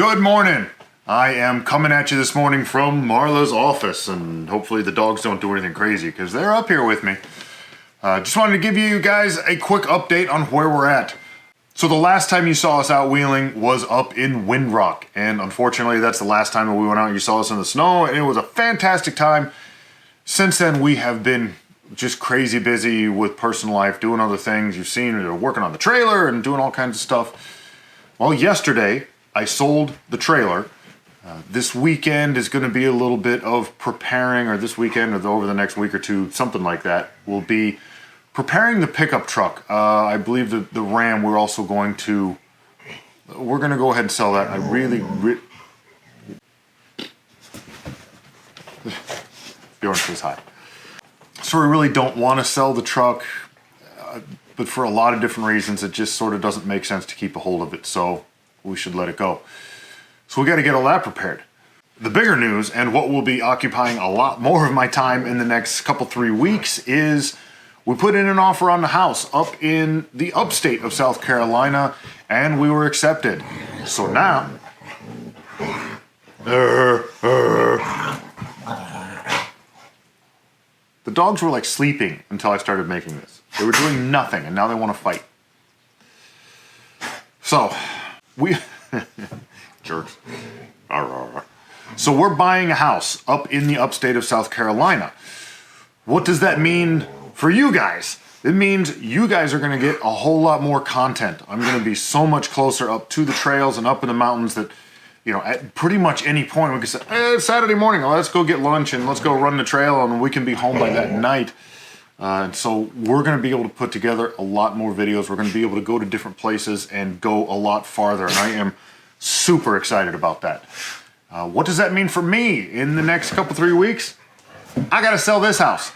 Good morning. I am coming at you this morning from Marla's office, and hopefully the dogs don't do anything crazy because they're up here with me. Just wanted to give you guys a quick update on where we're at. So the last time you saw us out wheeling was up in Windrock, and unfortunately that's the last time that we went out and you saw us in the snow, and it was a fantastic time. Since then we have been just crazy busy with personal life, doing other things. You've seen we're working on the trailer and doing all kinds of stuff. Well, yesterday I sold the trailer. This weekend is going to be a little bit of preparing, or this weekend or over the next week or two, something like that, will be preparing the pickup truck. I believe the Ram we're going to go ahead and sell that. Bjorn says hi. So we really don't want to sell the truck, but for a lot of different reasons, it just sort of doesn't make sense to keep a hold of it, so we should let it go. So we got to get all that prepared. The bigger news, and what will be occupying a lot more of my time in the next couple, 3 weeks, is we put in an offer on the house up in the upstate of South Carolina, and we were accepted. So now, the dogs were like sleeping until I started making this. They were doing nothing, and now they want to fight. So, jerks. So we're buying a house up in the upstate of South Carolina. What does that mean for you guys? It means you guys are going to get a whole lot more content. I'm going to be so much closer up to the trails and up in the mountains that, you know, at pretty much any point we can say, hey, it's Saturday morning, well, let's go get lunch and let's go run the trail, and we can be home by that night. And so we're going to be able to put together a lot more videos. We're going to be able to go to different places and go a lot farther, and I am super excited about that. What does that mean for me in the next couple, 3 weeks? I got to sell this house.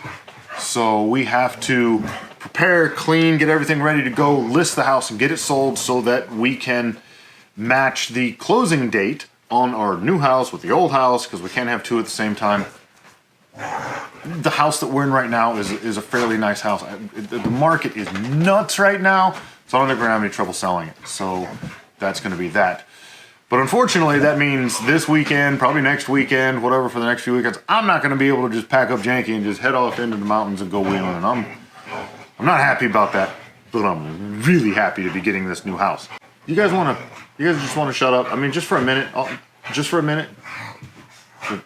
So we have to prepare, clean, get everything ready to go, list the house and get it sold so that we can match the closing date on our new house with the old house, because we can't have two at the same time. The house that we're in right now is a fairly nice house. The market is nuts right now, so I don't think we're going to have any trouble selling it. So that's going to be that. But unfortunately, that means this weekend, probably next weekend, whatever, for the next few weekends, I'm not going to be able to just pack up Janky and just head off into the mountains and go wheeling. And I'm not happy about that, but I'm really happy to be getting this new house. You guys just want to shut up? I mean, just for a minute. Just for a minute. I'm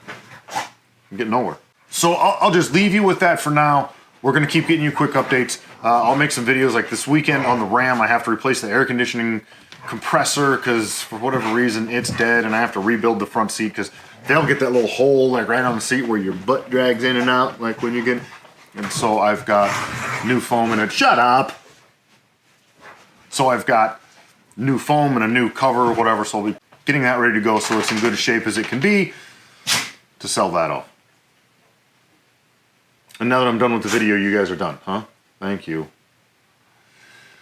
getting nowhere. So I'll just leave you with that for now. We're going to keep getting you quick updates. I'll make some videos like this weekend on the Ram. I have to replace the air conditioning compressor because for whatever reason it's dead, and I have to rebuild the front seat because they'll get that little hole like right on the seat where your butt drags in and out, like when you get. And so I've got new foam and a shut up. So I've got new foam and a new cover or whatever. So I'll be getting that ready to go so it's in good shape as it can be to sell that off. And now that I'm done with the video, you guys are done, huh? Thank you.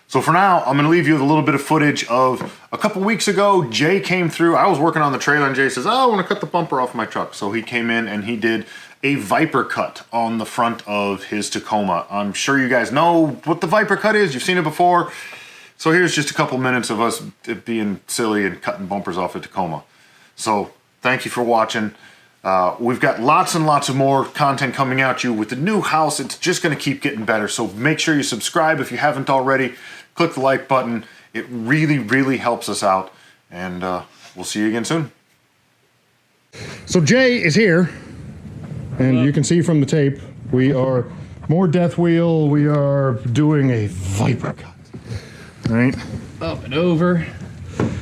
So for now, I'm going to leave you with a little bit of footage of a couple weeks ago. Jay came through. I was working on the trailer, and Jay says, oh, I want to cut the bumper off my truck. So he came in and he did a Viper cut on the front of his Tacoma. I'm sure you guys know what the Viper cut is. You've seen it before. So here's just a couple minutes of us being silly and cutting bumpers off a Tacoma. So thank you for watching. We've got lots and lots of more content coming at you with the new house. It's just going to keep getting better. So make sure you subscribe if you haven't already. Click the like button. It really, really helps us out. And we'll see you again soon. So Jay is here. And you can see from the tape, we are more death wheel. We are doing a Viper cut. All right. Up and over.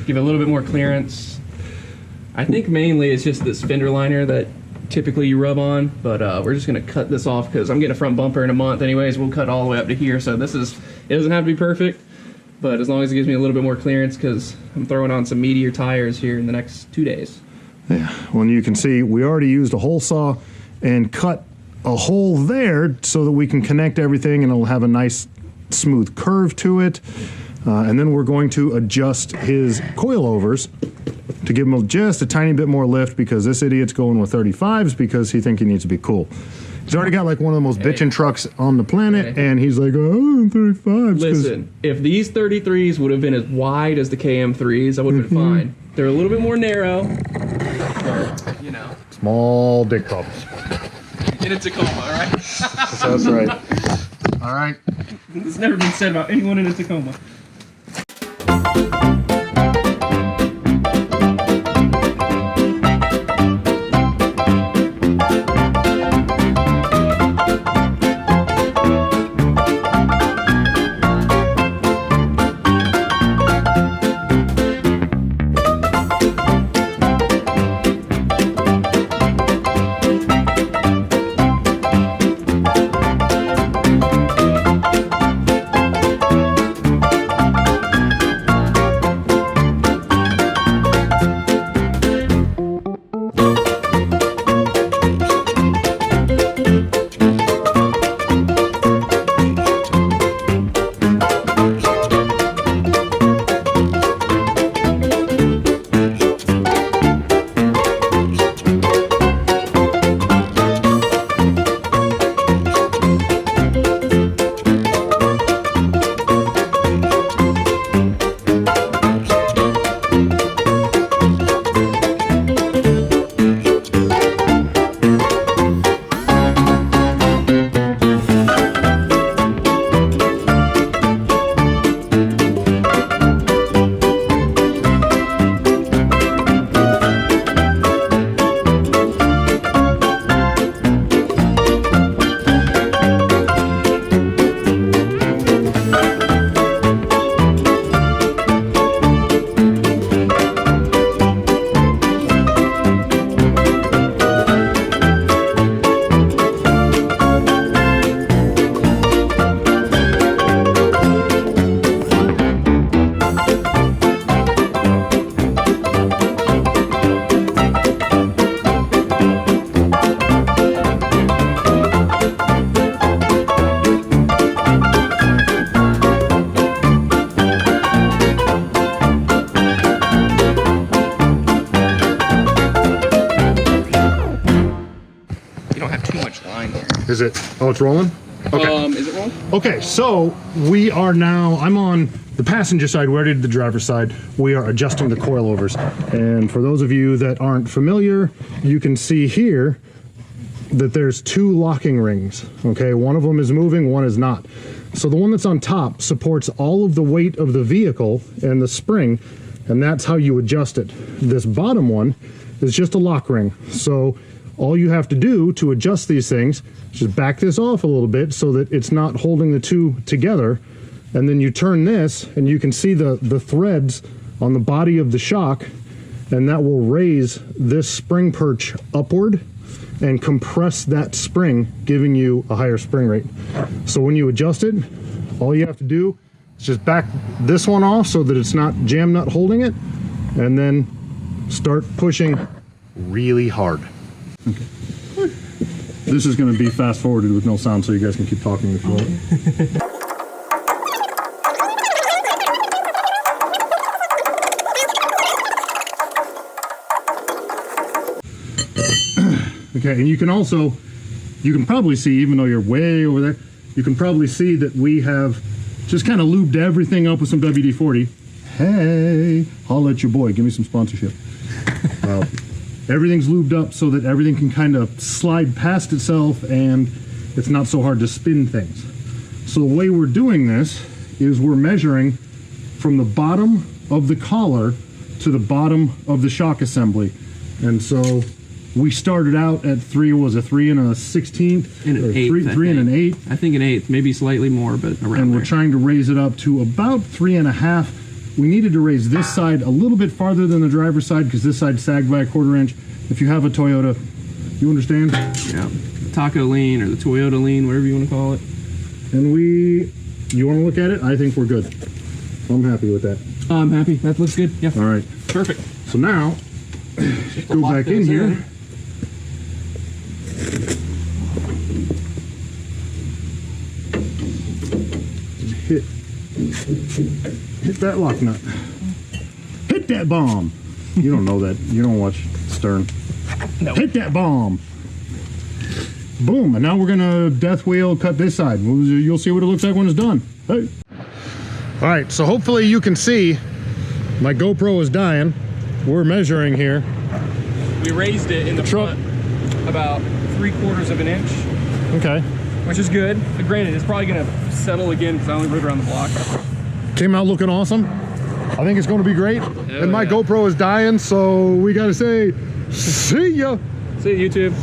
Give it a little bit more clearance. I think mainly it's just this fender liner that typically you rub on, but we're just gonna cut this off because I'm getting a front bumper in a month anyways. We'll cut all the way up to here, so it doesn't have to be perfect, but as long as it gives me a little bit more clearance, because I'm throwing on some meatier tires here in the next 2 days. Yeah, well, you can see we already used a hole saw and cut a hole there so that we can connect everything and it'll have a nice smooth curve to it. And then we're going to adjust his coilovers to give him just a tiny bit more lift, because this idiot's going with 35s because he thinks he needs to be cool. He's already got like one of the most bitchin' trucks on the planet, and he's like, oh, 35s. Listen, if these 33s would have been as wide as the KM3s, I would have been fine. They're a little bit more narrow, but, you know. Small dick problems. In a Tacoma, all right? That's right. All right. It's never been said about anyone in a Tacoma. Is it? Oh, it's rolling? Okay. Is it rolling? Okay, so we are now, I'm on the passenger side, we're already to the driver's side. We are adjusting the coilovers. And for those of you that aren't familiar, you can see here that there's two locking rings. Okay, one of them is moving, one is not. So the one that's on top supports all of the weight of the vehicle and the spring, and that's how you adjust it. This bottom one is just a lock ring. So all you have to do to adjust these things is just back this off a little bit so that it's not holding the two together. And then you turn this and you can see the threads on the body of the shock, and that will raise this spring perch upward and compress that spring, giving you a higher spring rate. So when you adjust it, all you have to do is just back this one off so that it's not jam nut holding it, and then start pushing really hard. Okay. This is going to be fast forwarded with no sound, so you guys can keep talking if you want. Okay, and you can probably see, even though you're way over there, you can probably see that we have just kind of lubed everything up with some WD-40. Hey, holla at your boy, give me some sponsorship. Everything's lubed up so that everything can kind of slide past itself and it's not so hard to spin things. So the way we're doing this is we're measuring from the bottom of the collar to the bottom of the shock assembly. And so we started out at 3 and a 16th? In an eighth, three and an eighth. I think an eighth, maybe slightly more, but around And we're there. trying to raise it up to about 3.5. We needed to raise this side a little bit farther than the driver's side because this side sagged by 1/4 inch. If you have a Toyota, you understand? Yeah, the Taco lean or the Toyota lean, whatever you want to call it. And you want to look at it? I think we're good. I'm happy with that. I'm happy. That looks good. Yeah. All right. Perfect. So now, go back in here. Hit that lock nut. Hit that bomb. You don't know that. You don't watch Stern. No. Hit that bomb. Boom, and now we're gonna death wheel cut this side. You'll see what it looks like when it's done. Hey. All right, so hopefully you can see my GoPro is dying. We're measuring here. We raised it in the front about 3/4 of an inch. Okay. Which is good. But granted, it's probably gonna settle again because I only rode around the block. Came out looking awesome. I think it's gonna be great. And my GoPro is dying, so we gotta say, see ya. See you, YouTube.